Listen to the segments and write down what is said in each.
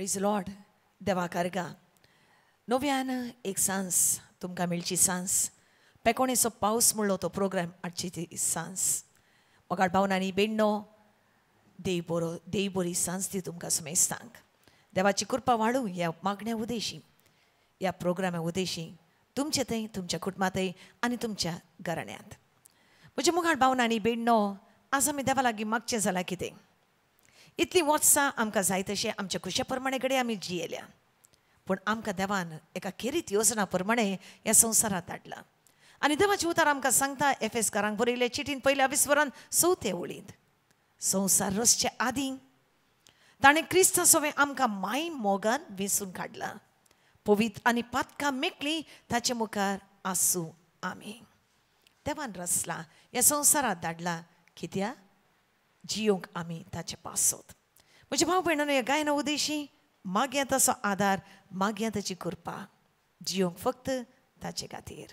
Praise Lord. देवा कारगा नव्यान एक सांस तुमकां मेळची सांस. पेकोणेचो पावस म्हणलो तो प्रोग्राम आजची ती सांस. मोगाळ भावनांनी बेण्णो देव बरी सांस दी तुमकां सुमेस्तांक. देवाची कृपा वाडूं ह्या मागण्या उद्देशी, ह्या प्रोग्रामा उद्देशी तुमचे थंय, तुमच्या कुटुंबांतय आनी तुमच्या घराण्यांत. म्हज्या मुखार भावनांनी बेण्णो, आज आमी देवा लागीं मागचें जाल्यार कितें? इतलीं वर्सां आमकां जाय तशें आमच्या खुशे प्रमाणे कडेन आमी जियेल्या, पूण आमकां देवान एका खेरीत योजना प्रमाणे ह्या संवसारांत धाडला. आनी देवाचें उतर आमकां सांगता एफेसकारांक बरयले चिठीन 1 4 ओळींत, संवसार रचचे आदीं ताणें क्रिस्ता सोवे आमकां माय मोगान वेंचून काडला. पवित्र आनी पातकां मेकलीं ताचे मुखार आसूं आमी. देवान रचला, ह्या संवसारांत धाडला कित्याक जियोंक आमी ताचे पासोत. म्हज्या भाव भयणांनो, ह्या गायना उद्देशी मागया ताचो आदार, मागया ताची कृपा, जियोंक फक्त ताचे खातीर.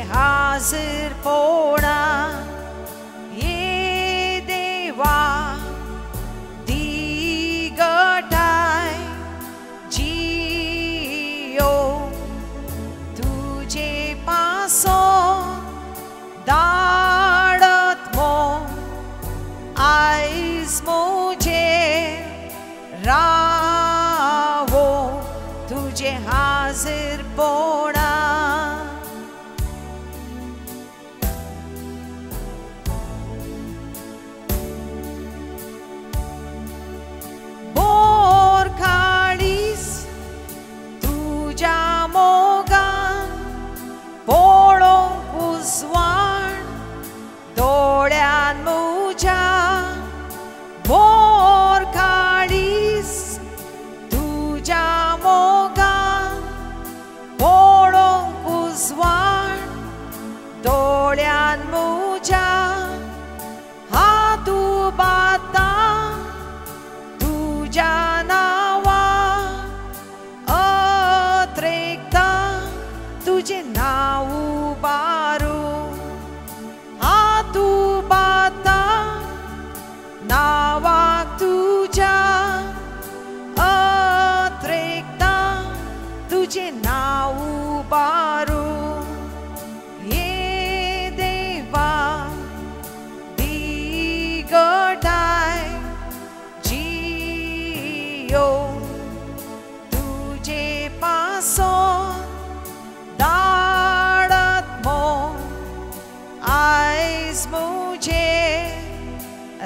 हाजीर पोणा ये देवा दिगटाय जियो तुझे पासो दाडत मो आयज मोजे रावो तुझे हाजीर पोणा.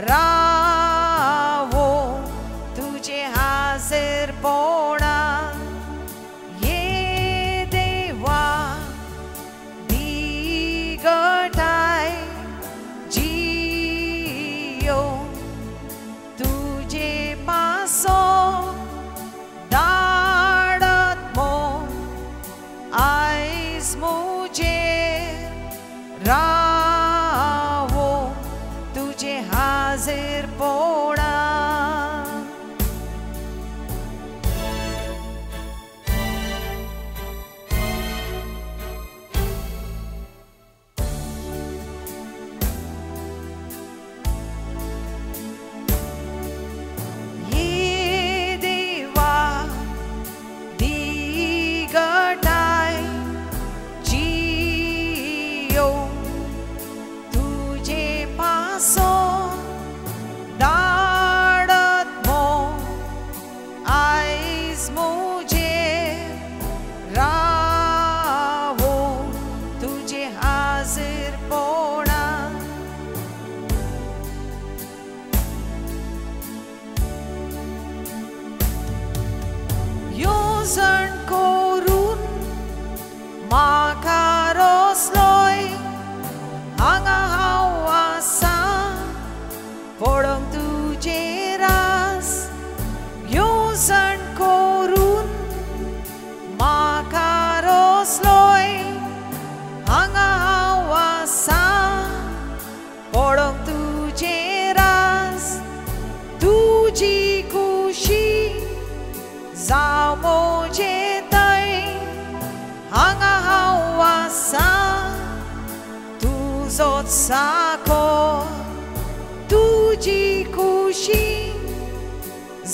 रावो तुझे हाजीर पोणा ये देवा दिगटाय जियो तुझे पासो दाडत मो आयज मुझे रावो तुझे हाजीर पोणा. ये देवा दिगटाय जियो तुझे पासो दाडत मो आयज मुझे रावो तुझे हाजीर पोणा. येवजण zot sako tuji kushi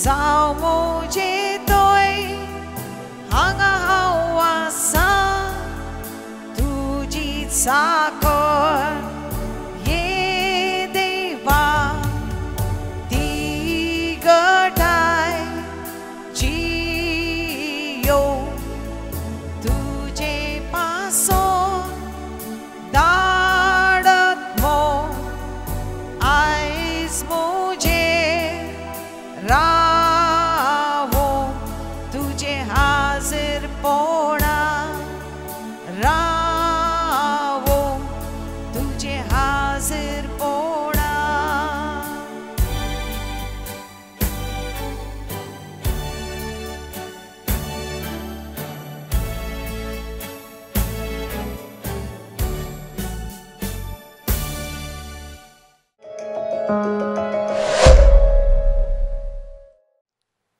zao moje toy hanga hawasa tuji sako ye deva digatai jiyo tuje paso दाड़त मो आइस मुझे रावो तुझे हाजिर पोड़ा रावो तुझे हाजिर पोड़ा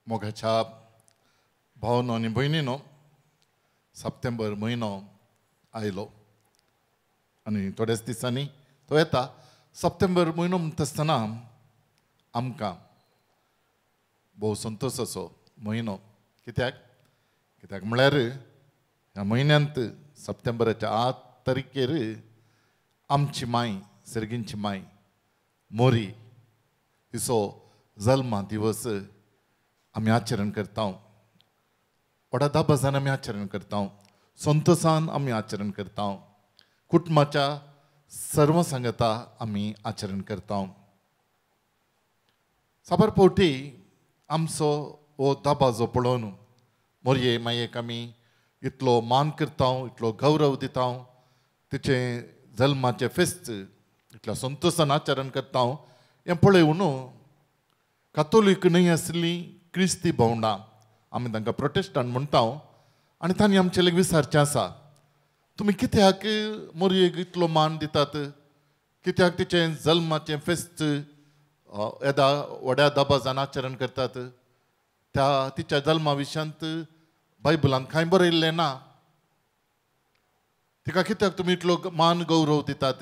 मोगाच्या भावनो आनी भयणीनो सप्टेंबर म्हयनो आयलो आनी थोड्याच दिसांनी तो येता. सप्टेंबर म्हयनो म्हणटा आसतना आमकां भोव संतोश असो म्हयनो. कित्याक म्हळ्यार ह्या म्हयन्यांत सप्टेंबराच्या 8 तारखेर आमची माय सर्गींची माय मोरी हिचो जल्मा दिवस आमी आचरण करता. व्हडा दाबाजान आमी आचरण करता, संतोशान आमी आचरण करता, कुटुंबाच्या सर्व सांगता आमी आचरण करता. साबार फावटी आमचो हो दाबाजो पळोवन मोरये मायेक आमी इतलो मान करता, इतलो गौरव दिता, तिचे जल्माचे फेस्त इतल्या संतोशान आचरण करता. हें पळयवन कातोलीक न्हय आसली क्रिस्ती भोंवडां आमी तांकां प्रोटेस्टंट म्हणटा आनी तांणी आमचे लेगीत विचारचें आसा, तुमी कित्याक मोरयेक इतलो मान दितात, कित्याक तिचे जल्माचें फेस्त येदा व्हड्या दाबाजान आचरण करतात, त्या तिच्या जल्मा विशयांत बायबलांत कांय बरयल्लें ना, तिका कित्याक तुमी इतलो मान गौरव दितात.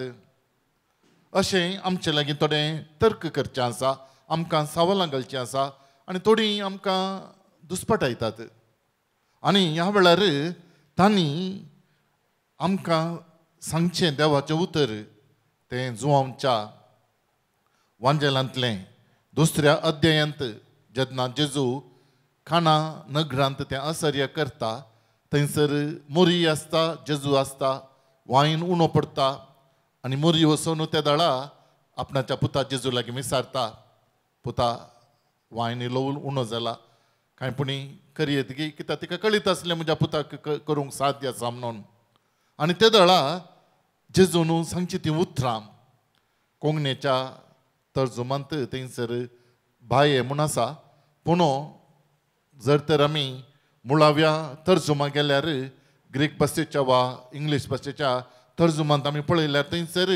अशें आमचे लागीं थोडें तर्क करचें आसा, आमकां सवालां घालचीं आसा आनी थोडीं आमकां दुस्पटायतात. आनी ह्या वेळार तांणी आमकां सांगचें देवाचें उतर तें जुवांवच्या वांजेलांतलें 2ऱ्या अध्यायांत जेन्ना जेजू खाणा नगरांत तें आसर्य करता थंयसर मोरी आसता, जेजू आसता, वायन उणो पडटा आनी मोरी वचून त्या दाळा आपणाच्या पुता जेजू लागीं विचारता, पुता वायन इल्लो उणो जाला, कांय पुणी करयत गी, कित्याक तिका कळीत आसलें म्हज्या पुताक करूंक साध्य आसा म्हणून. आनी त्या दाळा जेजून सांगची तीं उतरां कोंकणीच्या तर्जुमांत थंयसर भाये म्हूण आसा, पूण जर तर आमी मुळाव्या तर्जुमा गेल्यार ग्रीक भाशेच्या वा इंग्लीश भाशेच्या तर्जुमांत आमी पळयल्यार थंयसर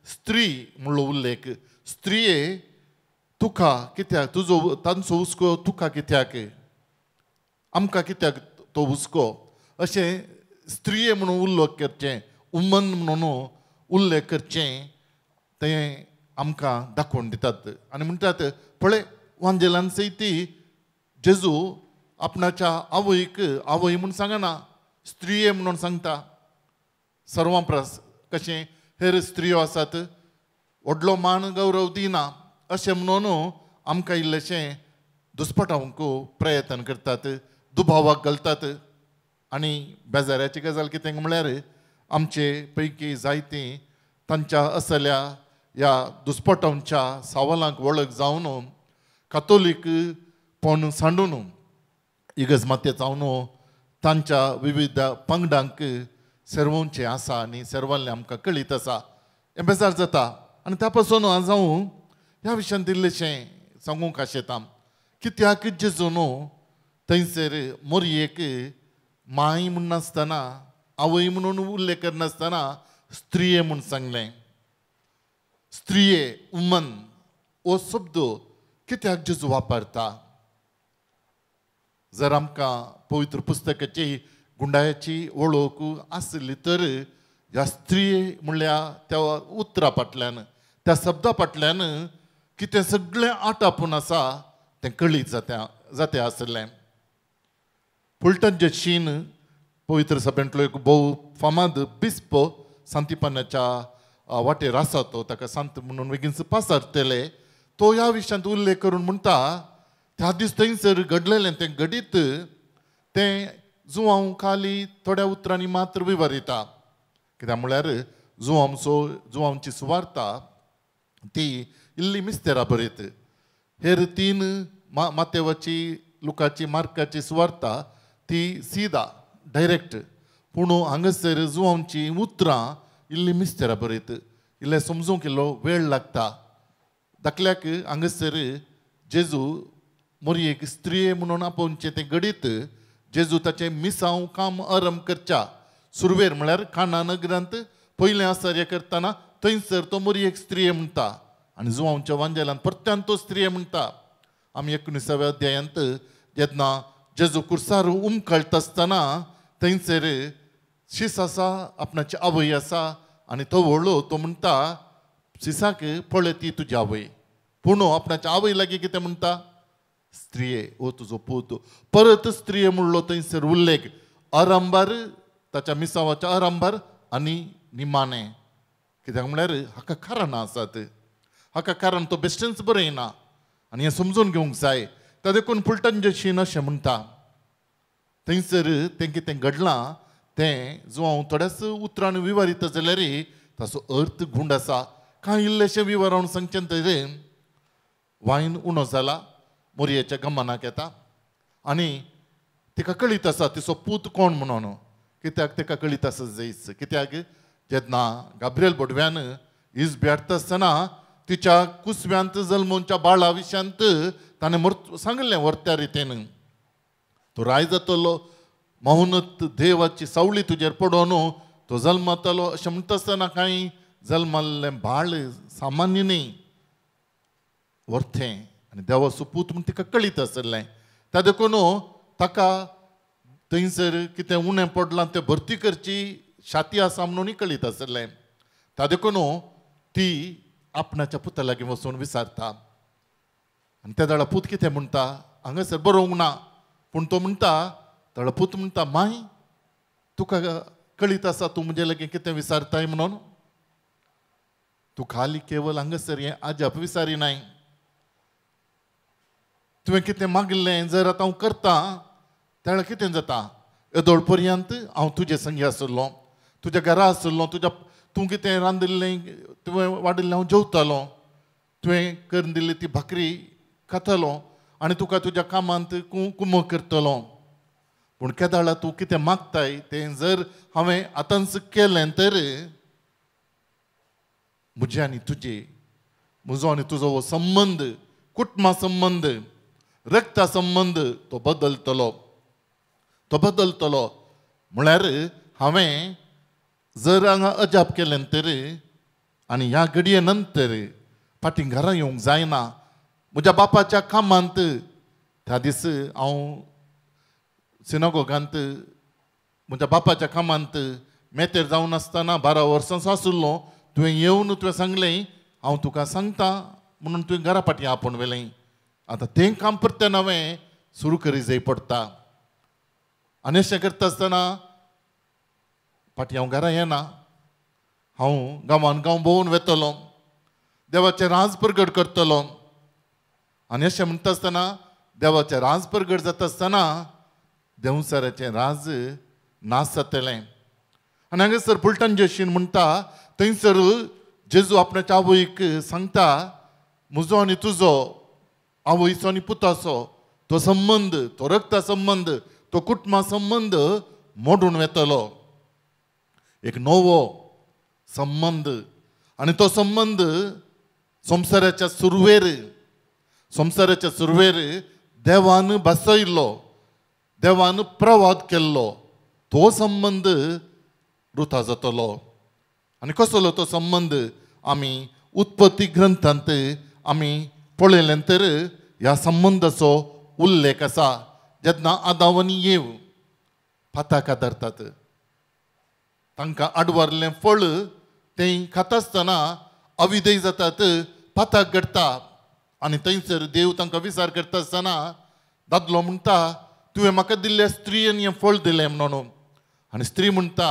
स्त्री म्हणलो उल्लेख, स्त्रिये तुका कित्याक तुजो तांचो हुस्को तुका कित्याक, आमकां कित्याक तो हुस्को, अशें स्त्रिये म्हणून उल्लेख करचें, वुमन म्हणून उल्लेख करचें तें आमकां दाखोवन दितात. आनी म्हणटात पळय वांजेलान सयती जेजू आपणाच्या आवयक आवय म्हूण सांगना, स्त्रिये म्हणून सांगता. सर्वां परस कशें हेर स्त्रियो आसात व्हडलो मान गौरव दिना अशें म्हणून आमकां इल्लेशें दुस्पटावंक प्रयत्न करतात, दुबावाक घालतात. आनी बेजाऱ्याची गजाल कितें म्हळ्यार आमचे पैकी जायतीं तांच्या असल्या ह्या दुस्पटांच्या सवालांक वळख जावन कातोलीकपण सांडून इगर्ज जावन तांच्या विविध पंगडांक सर्वांचे आसा आनी सर्वांले आमकां कळीत आसा, हें बेजार जाता. आनी त्या पासून आज हांव ह्या विशयान इल्लेशें सांगूंक आशेतां, कित्याक जेजून थंयसर मोरयेक माय म्हूण नासतना, आवय म्हणून उल्लेख करनासतना स्त्रिये म्हूण सांगलें. स्त्रिये, वुमन हो शब्द कित्याक जेजू वापरता? जर आमकां पवित्र पुस्तकाची गुंडायाची वळख आसली तर ह्या स्त्री म्हणल्या त्या उतरा फाटल्यान त्या शब्दा फाटल्यान कितें सगळें आटापून आसा तें कळीत जाते आसलें. फुलटन शीन पवित्र सभेंतलो एक भोव फामाद बिस्प सांतीपनाच्या वाटेर आसा तो ताका सांत म्हणून बेगीन पासारतले. तो ह्या विशयांत उल्लेख करून म्हणटा त्या दीस थंयसर घडलेलें तें घडीत तें जुवांव खाली थोड्या उतरांनी मात्र विवरिता. कित्याक म्हळ्यार जुवांवची सुवार्ता ती इल्ली मिस्तेरा बरयत. हेर 3 मातेवाची लुकाची मार्काची सुवार्ता ती सीदा डायरेक्ट. पूण हांगासर जुवांवची उतरां इल्ली मिस्तेरा बरयत. इल्लें समजूंक इल्लो वेळ लागता. दाखल्याक हांगासर जेजू मोरयेक स्त्रिये म्हणून आपोवचें तें घडीत जेजू ताचें मिसांव काम आरंभ करच्या सुरवेर म्हळ्यार काना नगरांत पयलें आश्चर्य करतना थंयसर तो मोरयेक स्त्रिये म्हणटा आनी जुवांवच्या वांजेलांत परत्यान तो स्त्रिये म्हणटा. आमी 19व्या अध्यायांत जेन्ना जेजू कुर्सार उमकळटा आसतना थंयसर शीस आसा आपणाची आवय आसा आनी तो व्हडलो तो म्हणटा शिसाक पळय ती तुजी आवय. पूण आपणाच्या आवय लागीं कितें म्हणटा स्त्रिये ओ तुजो पूत. परत स्त्रिये म्हणलो थंयसर उल्लेख आरंभार ताच्या मिसावाच्या आरंभार आनी निमाणें. कित्याक म्हळ्यार हाका कारणां आसात. हाका कारण तो बेश्टेंच बरयना आनी हें समजून घेवंक जाय. ताका देखून फुलटन शीन अशें म्हणटा थंयसर तें कितें घडलां तें जो हांव थोड्याच उतरांनी विवरिता जाल्यार ताचो अर्थ गुंड आसा. कांय इल्लेशें विवरण सांगचें तरी वायन उणो जाला मोरयेच्या गमनाक येता आनी तिका कळीत आसा तिचो पूत कोण म्हणून. कित्याक ताका कळीत आसा जैस. कित्याक जेन्ना गाब्रिएल बोडव्यान इज भेटता आसतना तिच्या कुसव्यांत जल्मोवच्या बाळा विशयांत ताणें सांगलें वर्त्या रितीन तो राय जातलो मौनत देवाची सावळी तुजेर पडोन तो जल्मतलो अशें म्हणटा आसतना कांय जल्मल्लें बाळ सामान्य न्ही वर्थें आनी देवाचो पूत म्हूण तिका कळीत आसलें. त्या देखून ताका थंयसर कितें उणें पडलां तें भरती करची छाती आसा म्हणून कळीत आसलें. त्या देखून ती आपणाच्या पुता लागीं वचून विचारता आनी त्या दाडा पूत कितें म्हणटा हांगासर बरोवंक ना पूण तो म्हणटा ताळा पूत म्हणटा माय तुका कळीत आसा तूं म्हजे लागीं कितें विचारताय म्हणून. तूं खाली केवल हांगासर हें आजाप विचारिनाय. तुवें कितें मागलें जर आतां हांव करता त्या वेळार कितें जाता येदोळ पर्यंत हांव तुजे संगी आसलो तुज्या घरा आसलो तूं कितें रांदिल्लें तुवें वाडिल्लें हांव जेवतालो तुवें करून दिल्ली ती भाकरी खातालो आनी तुका तुज्या कामांत कुमो करतलो. पूण केदाळा तूं कितें मागताय तें जर हांवें आतांच केलें तर म्हजे आनी तुजे म्हजो आनी तुजो हो संबंद कुटुंबा संबंद रक्ता संबंद तो बदलतलो म्हळ्यार हांवें जर हांगा अजाप केलें तर आनी ह्या घडये नंतर फाटीं घरा येवंक जायना. म्हज्या बापाच्या कामांत त्या दीस हांव सिनागोगांत म्हज्या बापाच्या कामांत मेतेर जावन आसतना 12 वर्सांचो आशिल्लो. तुवें येवन तुवें सांगलें हांव तुका सांगता म्हणून तुवें घरा फाटीं आपोवन व्हेलें. आतां तें काम परतें हांवें सुरू करी जाय पडटा. आनी अशें करता आसतना फाटीं हांव घरा येना हांव गांवान गांव भोंवून वेतलो देवाचें राज प्रगट करतलो. आनी अशें म्हणटा आसतना देवाचें राज प्रगट जाता आसतना देवसाराचें राज नास जातलें. आनी हांगासर फुलटन शीन म्हणटा थंयसर जेजू आपणाच्या आवयक सांगता म्हजो आनी तुजो आवयचो आनी पुताचो तो संबंद तो रक्ता संबंद तो कुटुंबा संबंद मोडून वेतलो. एक नवो संबंद आनी तो संबंद संवसाराच्या सुरवेर देवान बसयल्लो देवान प्रवाद केल्लो तो संबंद रुथा जातलो. आनी कसलो तो संबंद आमी उत्पत्ती ग्रंथांत आमी पळयलें तर ह्या संबंदाचो उल्लेख आसा. जेन्ना आदाव आनी येव फाताक आदारतात तांकां आडवारलें फळ तें खाता आसतना अविधेय जातात, पाताक घडटा. आनी थंयसर देव तांकां विचार करता आसतना दादलो म्हणटा, तुवें म्हाका दिल्ल्या स्त्रीयेन हें फळ दिलें म्हणून. आनी स्त्री म्हणटा,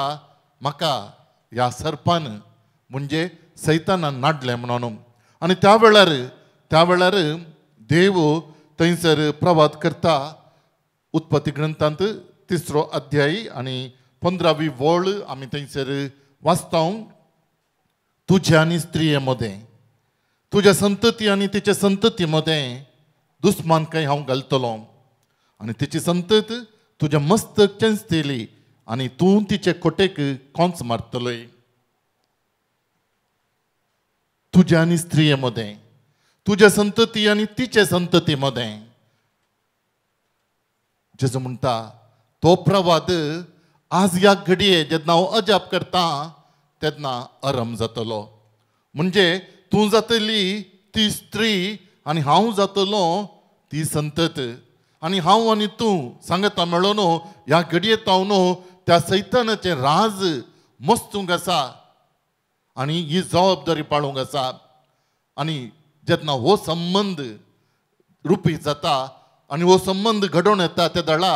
म्हाका ह्या सर्पान म्हणजे सैतानान नाडलें म्हणून. आनी त्या वेळार देव थंयसर प्रवाद करता. उत्पत्ती ग्रंथांत 3रो अध्याय आनी 15वी वळ आमी थंयसर वाचता. तुझ्या आनी स्त्रिये मदें, तुझ्या संतती आनी तिच्या संतती मदें दुस्मानकाय हांव घालतलो. आनी तिची संतत तुज्या मस्तक चेंचतली आनी तूं तिचे खोटेक कोंच मारतलोय. तुझ्या आनी स्त्रिये मदें, तुझ्या संतती आनी तिचे संतती मदें. जेजू म्हणटा तो प्रवाद आज ह्या घडये जेन्ना हांव अजाप करता तेन्ना आरंभ जातलो. म्हणजे तूं जातली ती स्त्री आनी हांव जातलो ती संतत. आनी हांव आनी तूं सांगता मेळोन ह्या घडयेंत हांव त्या सैतानाचें राज मस्तूंक आसा आनी ही जबाबदारी पाळूंक आसा. आनी जेन्ना हो संबंध रुपी जाता आनी हो संबंध घडोवन येता त्या दळा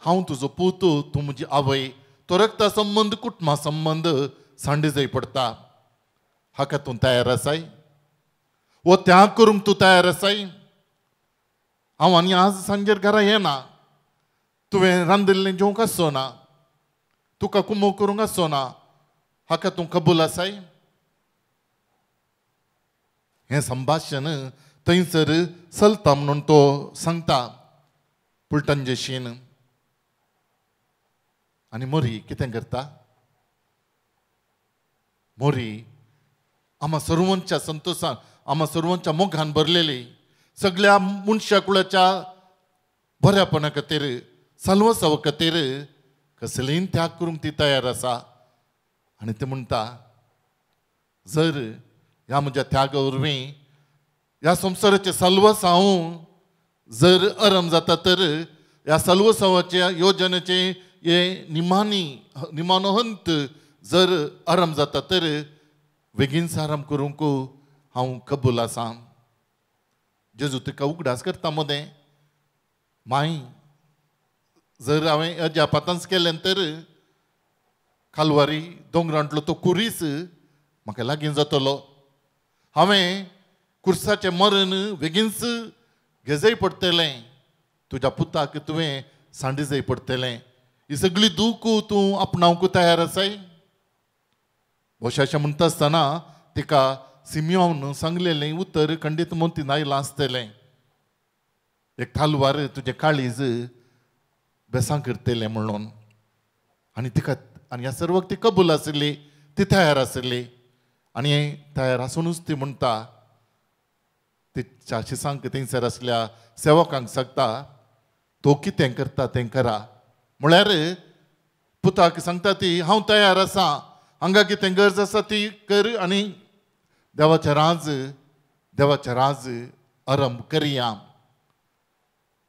हांव तुजो पूत, तूं म्हजी आवय. तो रक्ता संबंध कुटुंबा संबंध सांडे जाय पडटा. हाका तूं तयार आसाय? वो त्याग करूंक तूं तयार आसाय? हांव आनी आज सांजेर घरा येना. तुवें रांदिल्लें जेवंक आसोना, तुका कुमो करूंक आसोना. हाका तूं कबूल आसाय? हें संभाशण थंयसर चलता म्हणून तो सांगता पुलटंजेशीन. आनी मोरी कितें करता? मोरी आम्हा सर्वांच्या संतोषान, आम्हा सर्वांच्या मोगान भरलेली, सगळ्या मनशा कुळाच्या बऱ्यापणा खातीर, साल्वसाव खातीर कसलेय त्याग करूंक ती तयार आसा. आनी ते म्हणटा, जर ह्या म्हज्या त्यागा वरवीं ह्या संवसाराचे साल्वसाव जर आरंभ जाता तर ह्या साल्वसावाच्या योजनेचे हे निमानो हंत जर आरंभ जाता तर बेगीन आरंभ करूंक हांव कबूल आसा. जेजू तिका उगडास करता मदें, माय जर हांवें अजापातांच केलें तर कालवारी दोंगरांतलो तो कुरीस म्हाका लागीं जातलो. हांवें कुर्साचें मरण बेगीनच घेजय पडटलें. तुज्या पुताक तुवें सांडी जाय पडटलें. ही सगळी दूख तूं आपणावंक तयार आसाय? भोशाशें म्हणटा आसतना तिका सिमियोन सांगलेलें उतर खंडीत मोतीन आयलां आसतलें. एक कालवार तुजें काळीज बेसां करतलें म्हणून. आनी तिका आनी ह्या सर्वाक ती कबूल आसली, ती तयार आसली. आनी तयार आसुनूच ती म्हणटा, तिच्या शिसांक थंयसर आसल्या सेवकांक सांगता, तो कितें करता तें करा. म्हळ्यार पुताक सांगता ती, हांव तयार आसा, हांगा कितें गरज आसा ती कर आनी देवाचें राज आरंभ करया.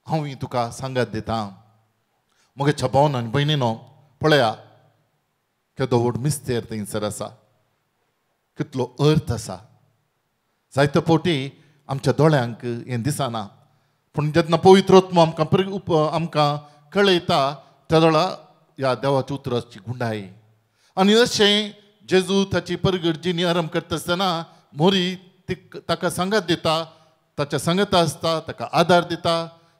हांव तुका सांगात दितां. म्हगे भावन आनी भयणीनो, पळया केदो व्हड मिस्तेर थंयसर आसा, कितलो अर्थ आसा. जायते फावटी आमच्या दोळ्यांक हें दिसना, पूण जेन्ना पवित्र आत्मा आमकां कळयता त्या वेळा ह्या देवाच्या उतराची गुंडाय. आनी अशें जेजू ताची परगडजीनी आरंभ करता आसतना मोरी ताका सांगात दिता, ताच्या सांगता आसता, ताका आदार दिता.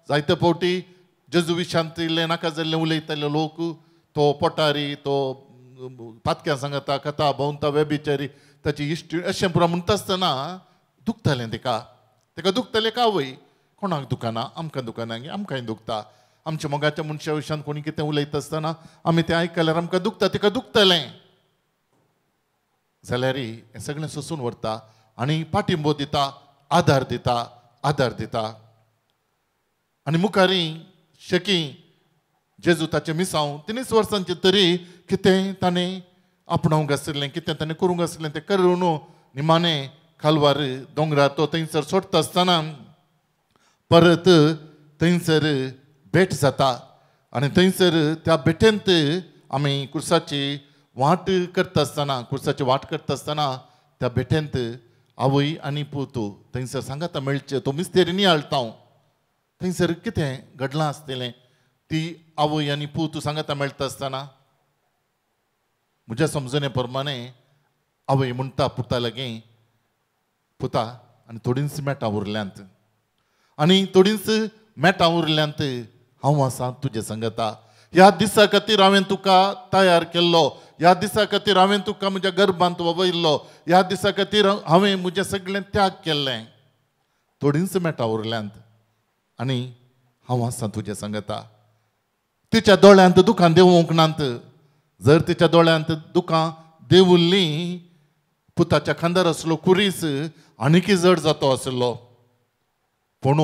जायते फावटी जेजू विशांत इल्लें नाका जाल्लें उलयताले लोक, तो पोटारी, तो पातक्यां सांगता, कथा भोंवता, वेबिचारी, ताची इश्टी, अशें पुरो म्हणटा आसतना दुखतालें तिका. ताका दुखतालें का वय? कोणाक दुखना? आमकां दुखना गे, आमकांय दुखता. आमच्या मोगाच्या मनशा विशयान कोणी कितें उलयता आसतना आमी तें आयकल्यार आमकां दुखता. तिका दुखतलें जाल्यार हें सगळें सोंसून व्हरता आनी पाठिंबो दिता, आदार दिता. आनी मुखारी शेकी जेजू ताचे मिसांव 3 वर्सांचे तरी कितें ताणें आपणावंक आसलें, कितें ताणें करूंक आसलें तें करून निमाणें कालवार दोंगरार तो थंयसर सोडटा आसतना परत थंयसर भेट जाता. आनी थंयसर त्या भेटेंत आमी कुर्साची वाट करता आसतना त्या भेटेंत आवय आनी पूत थंयसर सांगाता मेळचे तो मिस्तेरी नियाळता थंयसर कितें घडलां आसतलें ती आवय आनी पूत सांगाता मेळटा आसतना म्हज्या समजणे प्रमाणे आवय म्हणटा पुता लागीं पुता आनी थोडींच मेटां उरल्यांत आनी थोडींच मेटां उरल्यांत हांव आसां तुजे सांगता ह्या दिसा खातीर हांवें तुका तयार केल्लो ह्या दिसा खातीर हांवें तुका म्हज्या गर्भांत वयल्लो ह्या दिसा खातीर हांवें म्हजें सगळें त्याग केल्लें थोडींच मेटां उरल्यांत आनी हांव आसां तुजे सांगता तिच्या दोळ्यांत दुखां देंवोवंक नात जर तिच्या दोळ्यांत दुखां देंवुल्लीं पुताच्या खांदार आसलो कुरीस आनीक जड जातो आसलो पूण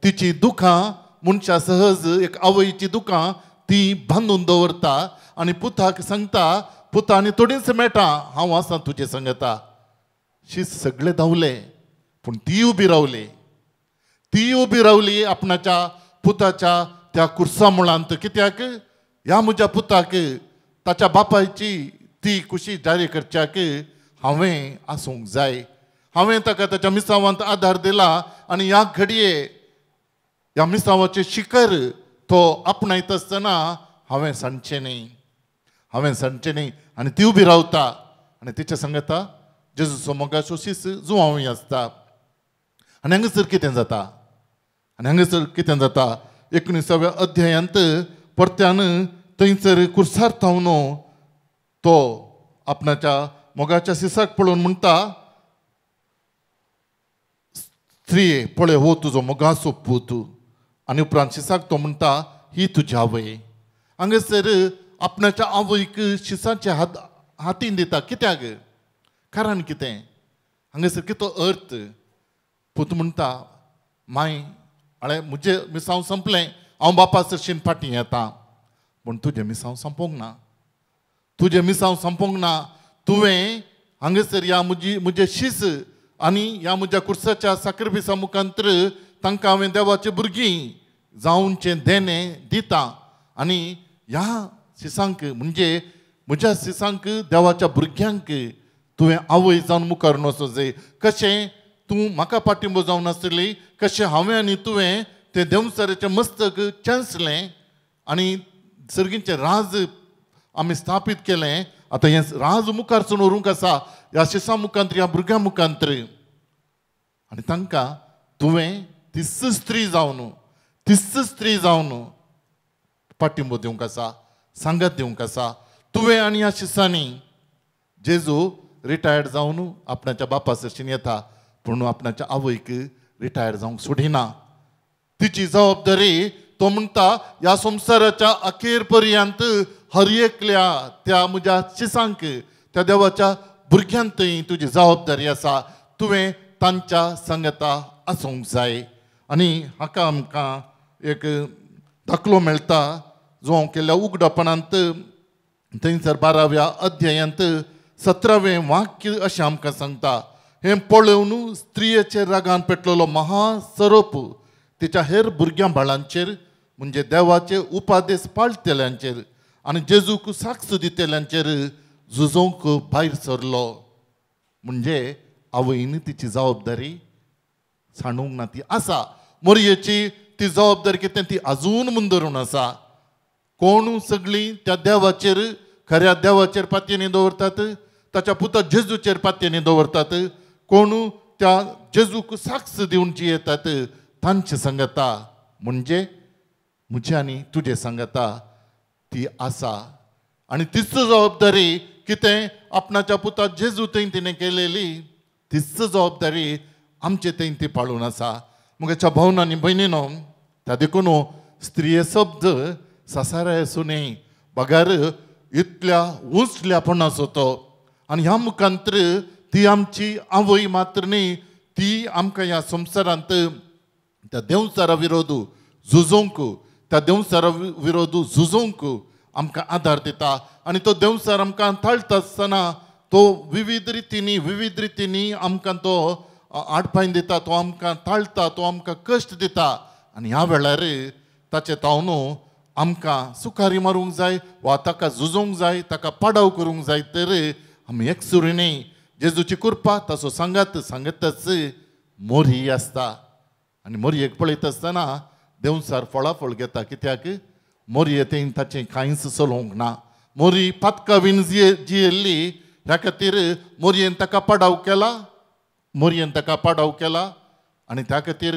तिची दुखां मनशा सहज एक आवयची दुखां ती बांदून दवरता आनी पुताक सांगता पुता आनी थोडींच मेटां हांव आसां तुजे सांगता शीस सगळे धांवले पूण ती उबी रावली आपणाच्या पुताच्या त्या कुर्सा मुळांत कित्याक ह्या म्हज्या पुताक ताच्या बापायची ती खुशी जारी करच्याक हांवें आसूंक जाय हांवें ताका ताच्या मिसावांत आदार दिला आनी ह्या घडये ह्या मिसावाचें शिखर तो आपणायत आसतना हांवें सांडचें न्ही आनी ती उबी रावता आनी तिच्या सांगता जेजूचो मोगाचो शीस जुवांवूय आसता आनी हांगासर कितें जाता 19व्या अध्यायांत परत्यान थंयसर कुर्सार थावन तो आपणाच्या मोगाच्या शिसाक पळोवन म्हणटा स्त्रिये पळय हो तुजो मोगाचो पूत आनी उपरांत शिसाक तो म्हणटा ही तुजी आवय हांगासर आपणाच्या आवयक शिसाचे हातीन दिता कित्याक कारण कितें हांगासर कितो अर्थ पूत म्हणटा माय आळे म्हजें मिसांव संपलें हांव बापा सरशीन फाटीं येता पूण तुजें मिसांव संपोंक ना तुवें हांगासर ह्या म्हजें शीस आनी ह्या म्हज्या कुर्साच्या साखरपिसा मुखांतर तांकां हांवें देवाचीं भुरगीं जावनचें देणें दिता आनी ह्या शिसांक म्हणजे म्हज्या शिसांक देवाच्या भुरग्यांक तुवें आवय जावन मुखार वचों कशें तूं म्हाका पाठिंबो जावन आसली कशें हांवें आनी तुवें तें देवसराचें मस्तक चेंचलें आनी सर्गीचें राज आमी स्थापीत केलें आतां हें राज मुखार व्हरूंक आसा ह्या शिसां मुखांतर ह्या भुरग्यां मुखांतर आनी तांकां तुवें तिस्स स्त्री जावन पाठिंबो दिवंक आसा सांगत दिवंक आसा तुवें आनी ह्या शिसांनी जेजू रिटायर्ड जावन आपणाच्या बापा सरशीन येता पूण आपणाच्या आवयक रिटायर जावंक सोडिना तिची जबाबदारी तो म्हणटा ह्या संवसाराच्या अखेर पर्यंत हर एकल्या त्या म्हज्या शिसांक त्या देवाच्या भुरग्यांतय तुजी जबाबदारी आसा तुवें तांच्या संगता आसूंक जाय आनी हाका आमकां एक दाखलो मेळटा जो हांव केल्ल्या उगडपणांत थंयसर 12व्या अध्यायांत 17वें वाक्य अशें आमकां सांगता हें पळोवन स्त्रियेचेर रागान पेटलेलो महासरोप तिच्या हेर भुरग्यां बाळांचेर म्हणजे देवाचे उपादेश पाळटल्यांचेर आनी जेजूक साक्ष दितेल्यांचेर झुजोवंक भायर सरलो म्हणजे आवयन तिची जबाबदारी सांडूंक ना ती आसा मोरयेची ती जबाबदारी कितें ती अजून मुंदरून आसा कोण सगळीं त्या देवाचेर खऱ्या देवाचेर पातयेनी दवरतात ताच्या पुता जेजूचेर पातयेनी दवरतात कोण त्या जेजूक साक्ष दिवन जियेतात तांचे सांगता म्हणजे म्हजी आनी तुजे सांगता ती आसा आनी तीच जबाबदारी कितें आपणाच्या पुता जेजू थंय तिणें केलेली तीच जबाबदारी आमचे थंय ती पाळून आसा मुगाच्या भावन आनी भयणीनो त्या देखून स्त्रिये शब्द सासाराय सुने बगार इतल्या उंचल्यापणाचो तो आनी ह्या मुखांतर ती आमची आवय मात्र न्ही ती आमकां ह्या संवसारांत त्या देवचारा विरोध झुजोवंक त्या देवचारा विरोध झुजोवंक आमकां आदार दिता आनी तो देवचार आमकां थाळटा आसतना तो विविध रितींनी आमकां तो आडपाय दिता तो आमकां थाळटा तो आमकां कश्ट दिता आनी ह्या वेळार ताचे तावन आमकां सुखारी मारूंक जाय वा ताका झुजोवंक जाय ताका पाडाव करूंक जाय तर आमी एकसुरीने जेजूची कृपा ताचो सांगतच मोरी आसता. आनी मोरयेक पळयता आसतना देंवसार फळाफळ घेता कित्याक मोरयेन ताचें कांयच चलोवंक ना. मोरी पातका बीन जियेल्ली ह्या खातीर मोरयेन ताका पाडाव केला आनी त्या खातीर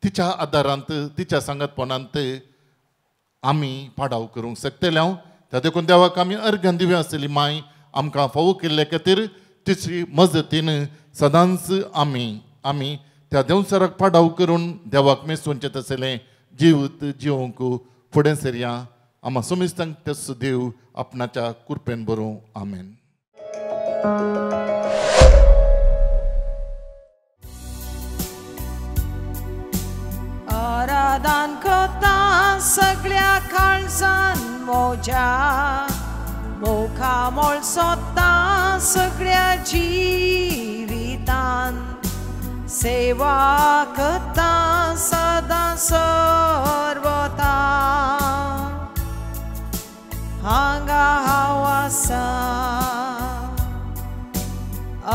तिच्या आदारांत तिच्या सांगतपणांत आमी पाडाव करूंक शकतले. त्या देखून देवाक आमी अर्घ्यां दिव्या आसली माय आमकां फावो केल्ले खातीर तिची मजतीन सदांच आमी त्या देंवसाराक पाडाव करून देवाक मेजूंचे तसलें जिवीत जिवंक फुडें सरया. आम्हा समिस्तांक तेच देव आपणाच्या कृपेन बरों. आमेन. आराधन करता सगळ्या काळजान मोज्या मोखामोल सोदता सगळ्या जिवितान सेवा करता सदां सर्वता हांगा हांव आसा.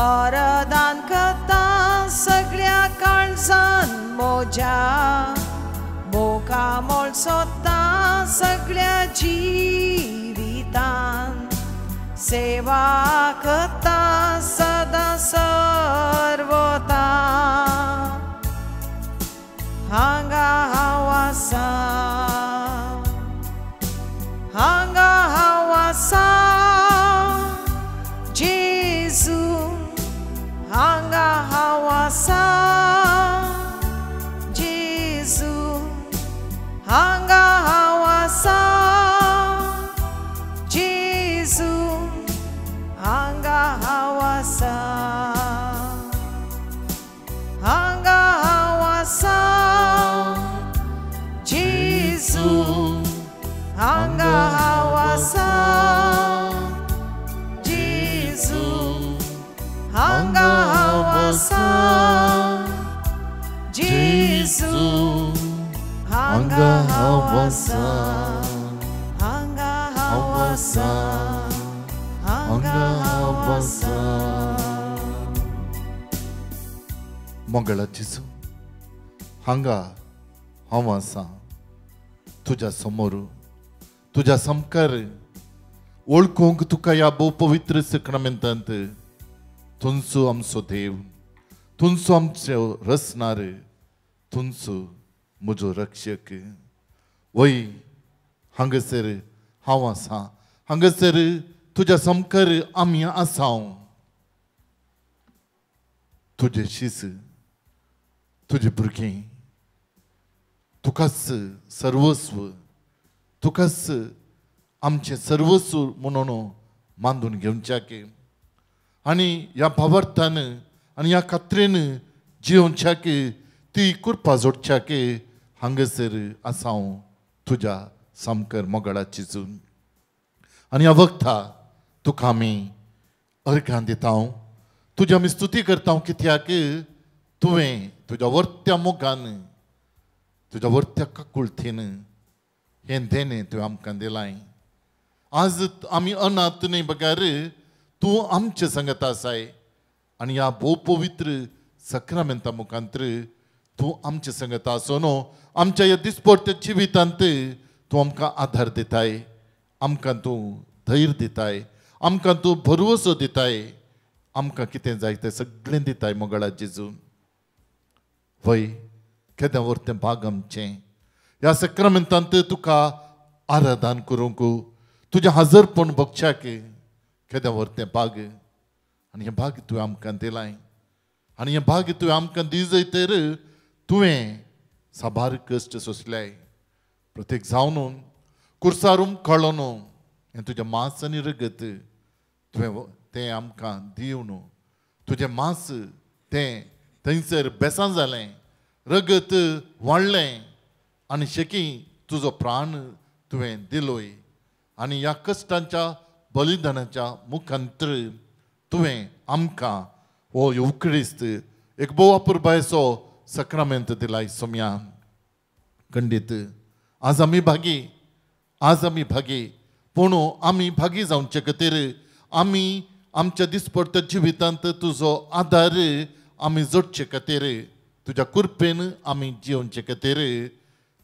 आराधन करता सगळ्या काळजान मोज्या मोखामोल सोदता सगळ्या जिवितान सेवा करता सदां सर्वता हांगा हांव आसा. हांगा हांव आसा जेजू हांगा हांव आसा जेजू हांगा हांव आसा जेजू हांगा हांव आसा. हांगा हांव आसा जेजू हांगा हांव आसा जेजू हांगा हांव आसा जेजू हांगा हांव आसा. हांगा हांव आसा हांगा हांव आसा. मंगळा जेजू हांगा हांव आसा तुज्या समोर तुज्या समकार ओळखूंक तुका ह्या भोव पवित्र सक्रामेंतांत तुमचो आमचो देव तुमचो आमचो रचणार तुमचो म्हजो रक्षक. वय हांगासर हांव आसा हांगासर तुज्या समकार आमी आसा. तुजे शीस तुजे भुरगीं तुकाच सर्वस्व तुकाच आमचे सर्वस्व म्हणून मानून घेवच्याक आनी ह्या भावार्थान आनी ह्या खात्रेन जिवच्याक ती कृपा जोडच्याक हांगासर आसा तुज्या सामकर मोगळाची जून. आनी ह्या वखता तुका आमी अर्घां दिता तुजी आमी स्तुती करता कित्याक तुवें तुज्या वर्त्या मोगान तुज्या वर्त्या काकुळथीन हें देणें तुवें आमकां दिलां. आज आमी अनाथ न्ही बगार तूं आमचे संगत आसाय आनी ह्या भोव पवित्र सक्रामेंता मुखांतर तूं आमचे संगत आसून आमच्या ह्या दिसपट्ट्या जिवितांत तूं आमकां आधार दिताय आमकां तूं धैर्य दिताय आमकां तूं भरवसो दिताय आमकां कितें जाय तें सगळें दिताय मोगळा जेजू. वय केदें व्हरतें भाग आमचें ह्या सक्रामेंतांत तुका आराधन करूंक तुजें हजरपण भोगच्याक केदें व्हरतें भाग आनी हें भाग तुवें आमकां दिलाय आनी हें भाग तुवें आमकां दिजय तर तुवें साबार कश्ट सोंसल्याय प्रत्येक जावन कुर्सारूम कळोन हें तुजें मांस आनी रगत तुवें तें आमकां दिवन तुजें मांस तें थंयसर बेसां जालें रगत वाडलें आनी शेकी तुजो प्राण तुवें दिलोय आनी ह्या कश्टांच्या बलिदानाच्या मुखांतर तुवें आमकां हो युक्रिस्त एक भोव अपुरबायसो सक्रामेंत दिलाय सोम्या खंडीत. आज आमी भागी आज आमी भागी पूण आमी भागी जावचे खातीर आमी आमच्या दिसपट्ट्या जिवितांत तुजो आदार आमी जोडचे खातीर तुज्या कृपेन आमी जिवचे खातीर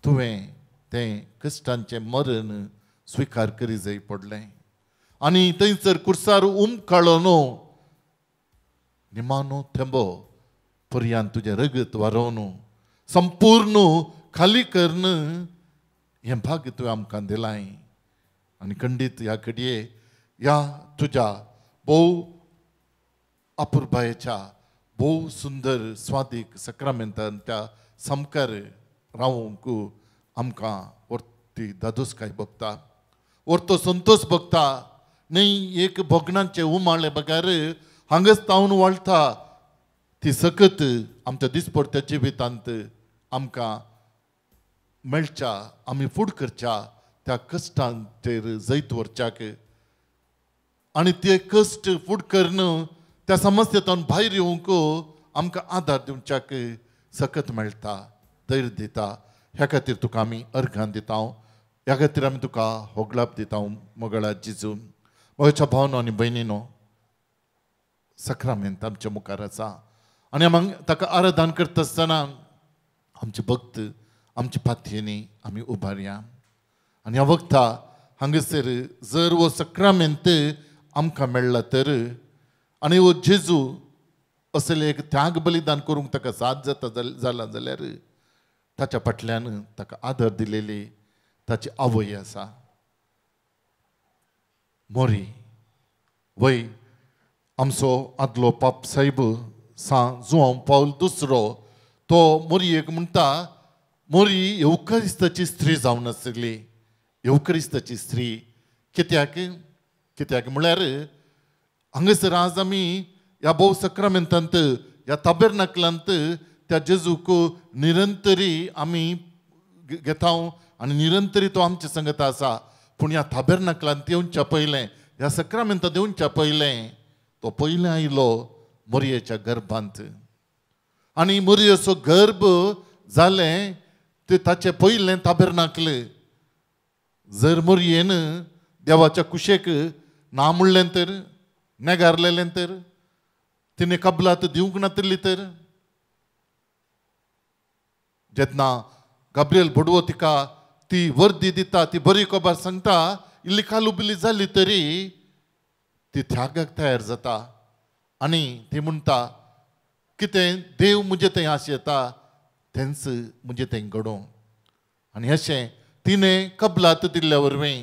तुवें तें कश्टांचें मरण स्विकार करी जाय पडलें आनी थंयसर कुर्सार काडलो न्हू निमानो थेंबो पर्यंत तुजें रगत व्हारोवन संपूर्ण खाली करण हें भाग्य तुवें आमकां दिलाय आनी खंडीत ह्या घडये ह्या तुज्या भोव अपुर्बायेच्या भोव सुंदर स्वादीक सक्रामेंतान त्या समकार रावूंक आमकां वर्ती दादोसकाय भोगता वर्तो संतोष भोगता न्ही एक भोगणांचे उमाळे बगार हांगाच तावन वाळटा ती सकत आमच्या दिसपट्ट्या जिवितांत आमकां मेळच्या आमी फूड करच्या त्या कश्टांचेर जैत व्हरच्याक आनी ते कश्ट फूड करून त्या समस्येंतून भायर येवंक आमकां आदार दिवच्याक सकत मेळटा धैर्य दिता ह्या खातीर तुका आमी अर्घां दिता ह्या खातीर आमी तुका होगलाप दिता मोगळा जिजू म्हज्या भावनो आनी भयणीनो सक्रामेंत आमच्या मुखार आसा आनी आमी ताका आराधन करता आसतना आमचे भक्त आमची पातयेनी आमी उबारया आनी ह्या वखता हांगासर जर वो सक्रामेंत आमकां मेळ्ळा तर आनी वो जेजू असले एक त्याग बलिदान करूंक ताका साथ जाता जाला जाल्यार ताच्या फाटल्यान ताका आदर दिलेली ताची आवय आसा मोरी वय आमचो आदलो पाप साहेब जुआंव पावल दुसरो तो मोरयेक म्हणटा मोरी येवकरिस्ताची स्त्री जावन आसली येवकरिस्ताची स्त्री कित्याक म्हळ्यार हांगासर आज आमी ह्या भोव सक्रामेंतांत ह्या ताबेर्नाकलांत त्या जेजूक निरंतरी आमी घेता आनी निरंतरी तो आमचे संगत आसा पूण ह्या ताबेर्नाकलांत येवच्या पयलें ह्या सक्रामेंतांत येवच्या पयलें तो पयलें आयलो मोरयेच्या गर्भांत आनी मोरयेचो गर्भ जालें ते ताचे पयलें ताबेर्नाकल जर मोरयेन देवाच्या कुशेक ना म्हणलें तर नेगारलेलें तर तिणें कबलात दिवंक नातली तर जेन्ना गाब्रिएल बडवो तिका ती वर्दी दिता ती बरी खबर सांगता इल्ली कालुबिली जाली तरी ती त्यागाक तयार जाता आनी ती म्हणटा कितें देव मुजे थंय आशेता तेंच मुजे थंय घडोवं आनी अशें तिणें कबलात दिल्ल्या वरवीं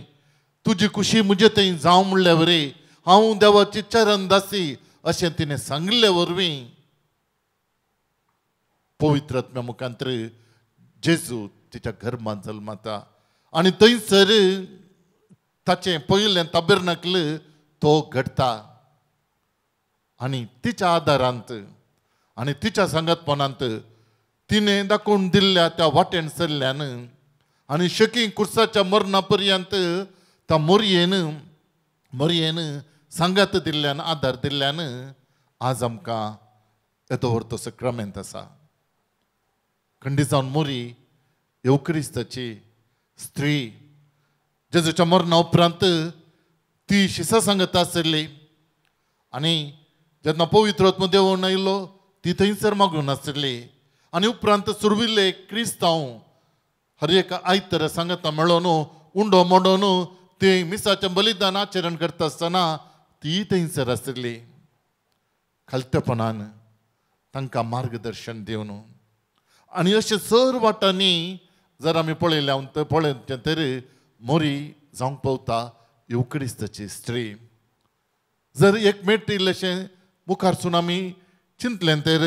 तुजी खुशी मुजे थंय जावं म्हणल्या वरी हांव देवाची चरण दासी अशें तिणें सांगले वरवीं पवित्र आत्म्या मुखांतर जेजू तिच्या गर्भांत जल्माता आनी थंयसर ताचें पयलें ताबेर्नाकल तो घडता आनी तिच्या आदारांत आनी तिच्या सांगतपणांत तिणें दाखोवन दिल्ल्या त्या वाटेन सरल्यान आनी शकी कुर्साच्या मरणा पर्यंत त्या मोरयेन सांगात दिल्ल्यान आदार दिल्ल्यान आज आमकां येदो व्हरतो सक्रामेंत आसा खंडी जावन मोरी येवकरिस्ताची स्त्री जेजूच्या मरणा उपरांत ती शिसा सांगता आसली आनी जेन्ना पवित्र आत्मो देवून आयलो ती थंयसर मागून आसली आनी उपरांत सुरविल्ले क्रिस्तांव हर एक आयतारा सांगता मेळोन उंडो मोडोन ते मिसाचें बलिदान आचरण करता आसतना ती थंयसर आसली खालतेपणान तांकां मार्गदर्शन दिवन आनी अशें सर वाटांनी जर आमी पळयलें तर मोरी जावंक पावता येवकरिस्ताची स्त्री जर एक मेट इल्लेशें मुखारसून आमी चिंतलें तर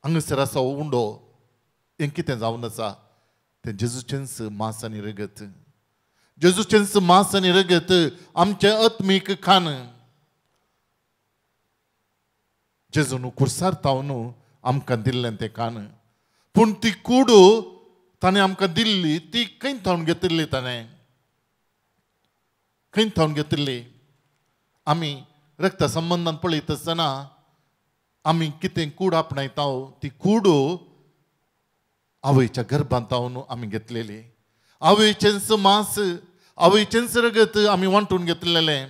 हांगासर आसा उंडो हें कितें जावन आसा तें जेजूचेंच मांस आनी रगत जेजूचेंच मांस आनी रगत आमचें आत्मीक खाण जेजून कुर्सार तावन आमकां दिल्लें तें खाण पूण ती कूड ताणें आमकां दिल्ली ती खंय थावन घेतिल्ली ताणें खंय थावन घेतिल्ली आमी रक्त संबंधान पळयत आसतना आमी कितें कूड आपणायता ती कूड आवयच्या गर्भांत तावन आमी घेतलेली आवयचेंच मांस आवयचेंच रगत आमी वांटून घेतलेलें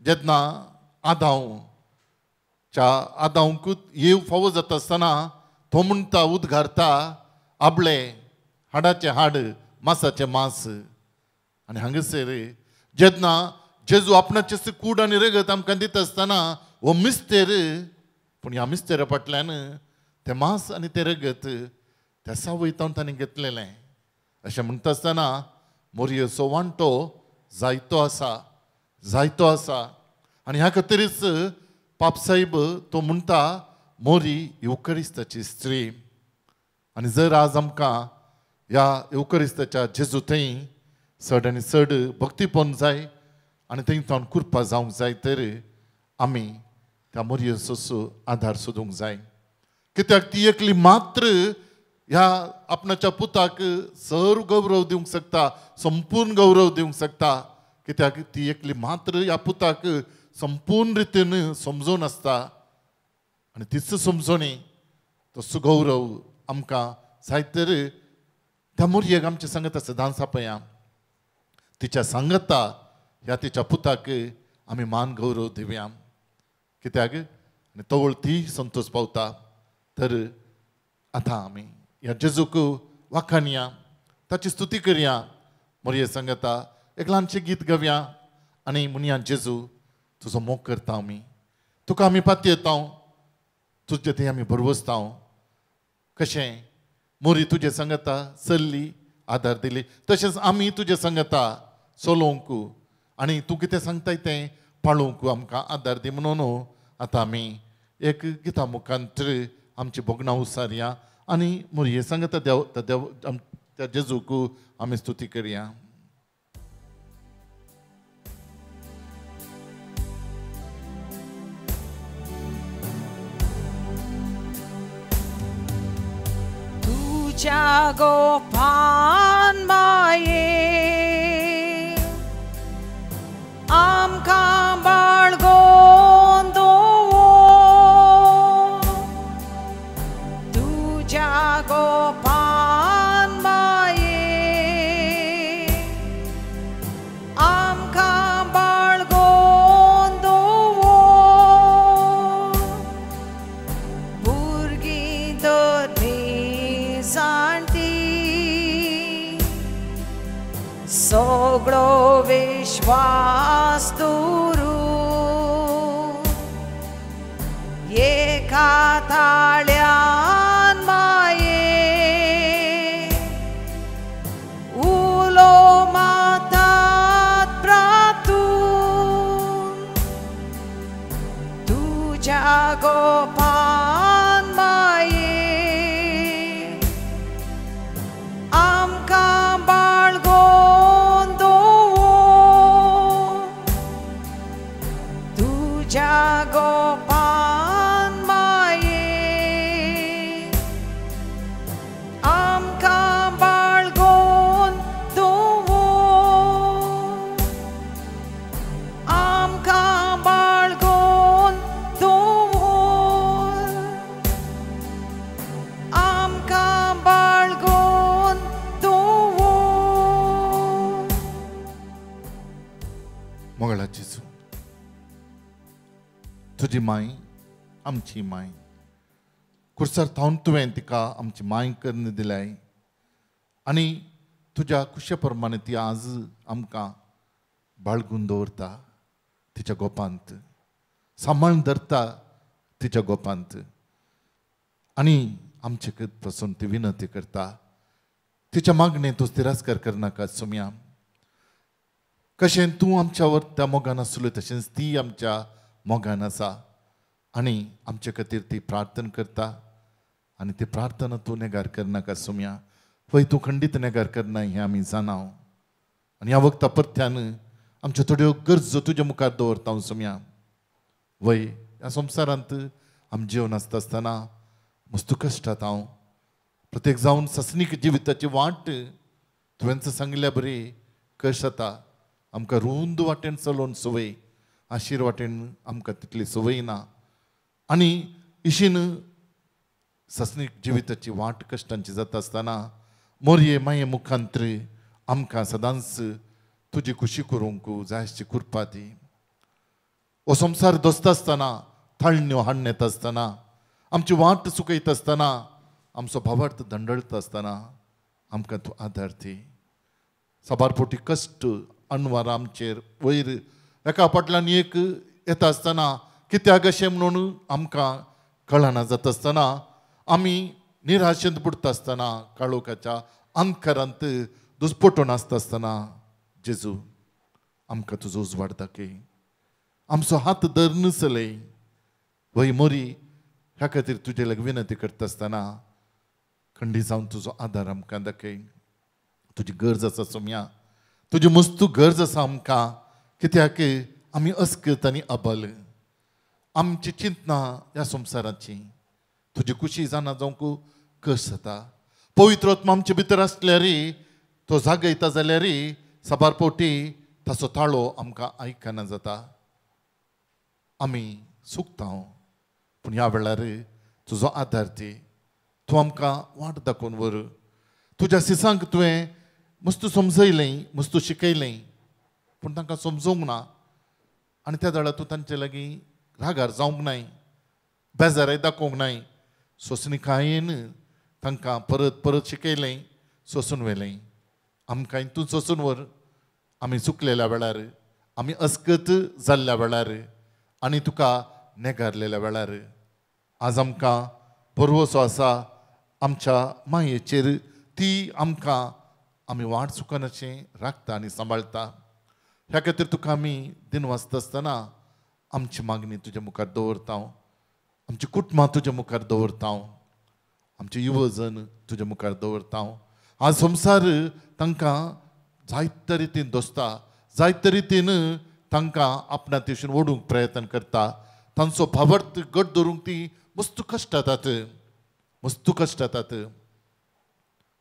जेन्ना आदांकूच येव फावो जाता आसतना तो म्हणटा उदगारता आपले हाडाचें हाड मांसाचें मांस आनी हांगासर जेन्ना जेजू आपणाचें कूड आनी रगत आमकां दिता आसतना हो मिस्तेर पूण ह्या मिस्तेरा फाटल्यान तें मांस आनी तें रगत त्या सावयतावन ताणें घेतलेलें अशें म्हणटा आसतना मोरयेचो वांटो जायतो आसा आनी ह्या खातीरच पापसाहेब तो म्हणटा मोरी युकरिस्ताची स्त्री आनी जर आज आमकां ह्या युकरिस्ताच्या जेजू थंय चड आनी चड भक्तीपण जाय आनी थंय कुरपा जावंक जाय तर आमी त्या मोरयेचो आधार सोदूंक जाय कित्याक ती एकली मात्र ह्या आपणाच्या पुताक सर्व गौरव दिवंक शकता संपूर्ण गौरव दिवंक शकता कित्याक ती एकली मात्र ह्या पुताक संपूर्ण रितीन समजून आसता आनी तीच समजोनी तसो गौरव आमकां जाय तर त्या मोरयेक आमचे सांगता सदांच आपया तिच्या सांगता ह्या तिच्या पुताक आमी मान गौरव दिवया कित्याक आनी तवळ ती संतोश पावता तर आतां आमी ह्या जेजूक वाखाणया ताची स्तुती करया मोरये सांगता एक ल्हानशें गीत गावया आनी म्हणया जेजू तुजो मोग करता आमी तुका आमी पातयेता तुजे थंय आमी भरवसता कशें मोरी तुजे सांगता चल्ली आदार दिली तशेंच आमी तुजे सांगता चलोवंक आनी तूं कितें सांगताय तें पाळोवंक आमकां आदार दी म्हणून आतां आमी एक गिता मुखांतर आमची भोगणां उसारया आनी मोरये सांगता त्या जेजूक आमी स्तुती करया तुझ्या गोपान माये आमकां बाळगोवन दवो तुझ्या गोपान माये आमकां बाळगोवन दवो भुरगीं धरणी जाणटी सगळो विश्वास दवरू एका ताळ्यान माये उलो मातात प्रातून तुझ्या गोपान माये आमकां बाळगोवन दवो तुझ्या गोपान माये आमकां बाळगोवन दवो आमकां बाळगोवन दवो आमकां बाळगोवन दवो मोगळा जेजू तुजी माय आमची माय कुर्सार थावन तुवें तिका आमची माय करून दिल्याय आनी तुज्या कुशे प्रमाणे ती आज आमकां बाळगून दवरता तिच्या गोपांत सांबाळून धरता तिच्या गोपांत आनी आमचे पासून ती विनंती करता तिच्या मागणे तूं तिरस्कार करनाका सुम्या कशें तूं आमच्या त्या मोगान आसलो तशेंच ती आमच्या मोगान आसा आनी आमचे खातीर ती प्रार्थना करता आनी ती प्रार्थना तूं नेगार करनाका सुम्या पळय तूं खंडीत नेगार करना हें आमी जाणाव आनी ह्या वखदा परत्यान आमच्यो थोड्यो गरजो तुज्या मुखार दवरता सुम्या वय ह्या संवसारांत आमी जिवन आसता आसतना मस्त कश्टात हांव प्रत्येक जावन ससनीक जिविताची वाट तुवेंच सांगल्या बरी कश जाता आमकां रुंद वाटेन चलोवन सवय आशीर वाटेन आमकां तितली सवय ना आनी इशीन ससनीक जिविताची वाट कश्टांची जाता आसतना मोरये माये मुखांतर आमकां सदांच तुजी खुशी करूंक जाय आसची कृपा दी. हो संवसार दोस्त आसतना थाळण्यो हाडून येता आसतना आमची वाट सुकयता आसतना आमचो भावार्थ धंडळता आसतना आमकां तूं आदार दी. साबारपोटी कश्ट अनवर आमचेर वयर एका फाटल्यान एक येता आसतना कित्याक अशें म्हणून आमकां कळना जाता आसतना आमी निराशेंत बुडता आसतना काळोखाच्या अंधकारांत दुस्पटून आसता आसतना जेजू आमकां तुजो उजवाड दाखय. आमचो हात धर नसले वय मोरी ह्या खातीर तुजे लागीं विनंती करता आसतना खंडी जावन तुजो आदार आमकां दाखय. तुजी गरज आसा सोम्या, तुजी मस्तू गरज आसा आमकां, कित्याक आमी अस्कत आनी अबल. आमची चिंतना ह्या संवसाराची तुजी खुशी जाणा जावंक कश जाता. पवित्र आत्मा आमचे भितर आसल्यार तो जागयता जाल्यार साबारपोटी ताचो ताळो आमकां आयकना जाता. आमी सुकता पूण ह्या वेळार तुजो आदार दी. तूं आमकां वाट दाखोवन व्हर. तुज्या सिसांक तुवें मस्तू समजयलें, मस्तू शिकयलें, पूण तांकां समजूंक ना. आनी त्या वेळार तूं तांचे लागीं रागार जावंक नाय, बेजाराय दाखोवंक नाय. सोंसणिकायेन तांकां परत परत शिकयलें, सोंसून व्हेलें. आमकां तूं सोंसून व्हर. आमी चुकलेल्या वेळार, आमी अस्कत जाल्ल्या वेळार आनी तुका नेगारलेल्या वेळार आज आमकां भरवोसो आसा आमच्या मायेचेर. ती आमकां आमी वाट चुकन अशें राखता आनी सांबाळता. ह्या खातीर तुका आमी दिन वाचता आसतना आमची मागणी तुज्या मुखार दवरता. आमची कुटुंबां तुज्या मुखार दवरता. आमचे युवजन तुज्या मुखार दवरता. आज संवसार तांकां जायते रितीन दोसता, जायते रितीन तांकां आपणा तेशून ओडूंक प्रयत्न करता. तांचो भावार्थ घट धरूंक ती मस्त कश्ट जातात, मस्त कश्ट जातात.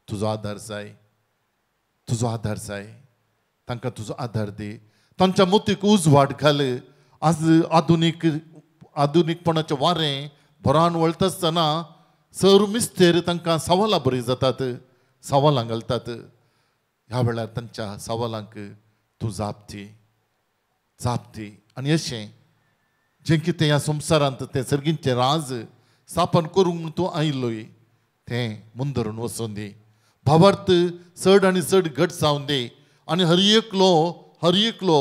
तुजो आदार जाय, तुजो आदार जाय. तांकां तुजो आदार दी. तांच्या मोतीक उजवाड घाल. आज आधुनिकपणाचें वारें भरान वळटा आसतना सर मिस्तेर तांकां सवालां बरी जातात, सवालां घालतात. ह्या वेळार तांच्या सवालांक तूं जाप दी, जाप दी. आनी अशें जें कितें ह्या संवसारांत तें सर्गींचें राज स्थापन करूंक तूं आयिल्लोय तें मुंदरून वचून दी. भावार्थ चड आनी चड घट जावन दी. आनी हर एकलो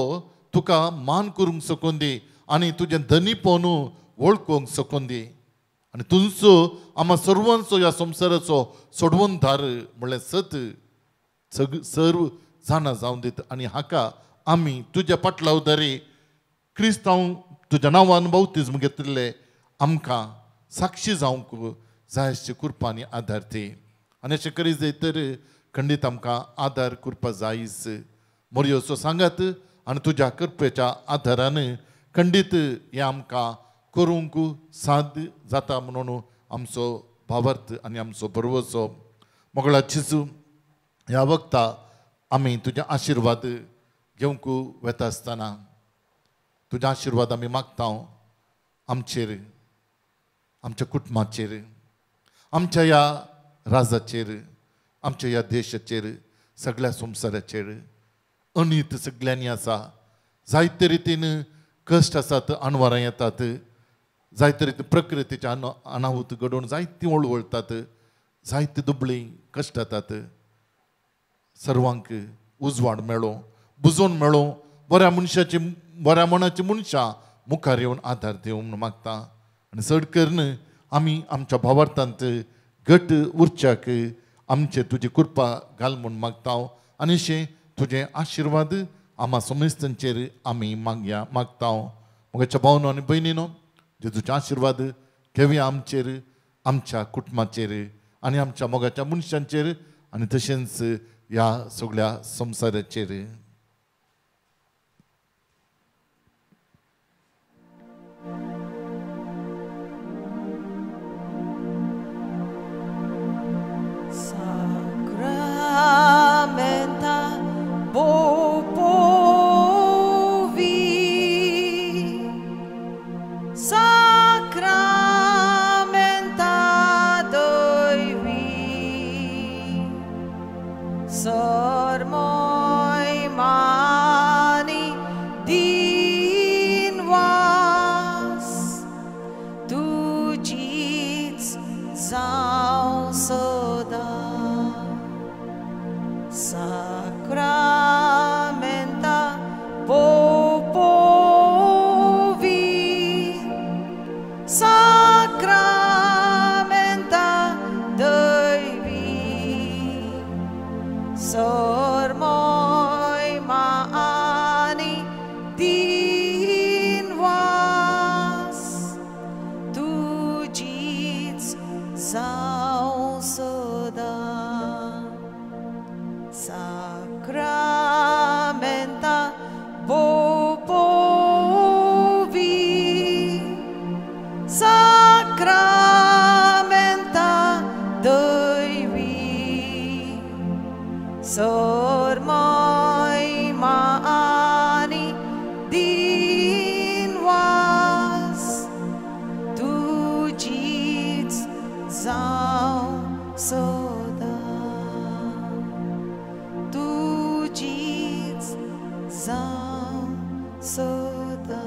तुका मान करूंक सकून दी. आनी तुजें धनीपण वळखूंक सकून दी. आनी तुमचो आम्हा सर्वांचो ह्या संवसाराचो सोडवणदार म्हळ्यार सर्व जाणा जावन दित. आनी हाका आमी तुज्या पाटला उदारी क्रिस्तांव तुज्या नांवान बावतिज्म घेतिल्ले आमकां साक्षी जावंक जाय आसची कृपा आनी आदार दी. आनी अशें करीत जायत तर खंडीत आमकां आदार करपा जायच. मोरयोचो सांगात आनी तुज्या कृपेच्या आदारान खंडीत हें आमकां करूंक साध्य जाता म्हणून आमचो भावार्थ आनी आमचो भरवोसो. मोगळा जेजू ह्या वक्ता आमी तुजे आशिर्वाद घेवंक वेता आसतना तुजे आशिर्वाद आमी मागता आमचेर, आमच्या कुटुंबाचेर, आमच्या ह्या राजाचेर, आमच्या ह्या देशाचेर, सगळ्या संवसाराचेर. अनीत सगळ्यांनी आसा. जायते रितीन कश्ट आसात, अनवरां येतात. जायते रितीन प्रकृतीचे अनाहूत घडोवन जायतीं वळवळटात. जायते दुबळी कश्ट जातात. सर्वांक उजवाड मेळो, बुजोवन मेळो. बऱ्या मनाची मनशां मुखार येवन आदार दिवंक म्हूण मागता. आनी चड करून आमी आमच्या भावार्थांत घट उरच्याक आमचे तुजी कृपा घाल म्हूण मागता. आनी अशें तुजें आशिर्वाद आम्हा समेस्तांचेर आमी मागता. म्हज्या भावनो आनी भयणीनो, जेजूचे आशिर्वाद घेवया आमचेर, आमच्या कुटुंबाचेर आनी आमच्या मोगाच्या मनशांचेर आनी तशेंच ह्या सगळ्या संवसाराचेर. Sacramenta popovi, sacramenta. तुझीच जावं सदा Sacramenta popovi Sacramenta dăivi Sărmoi maani din vas Tugiți zau săda Sacramenta popovi Sacramenta dăivi Sărmai maani din vas Tugiți zau soda Tugiți zau soda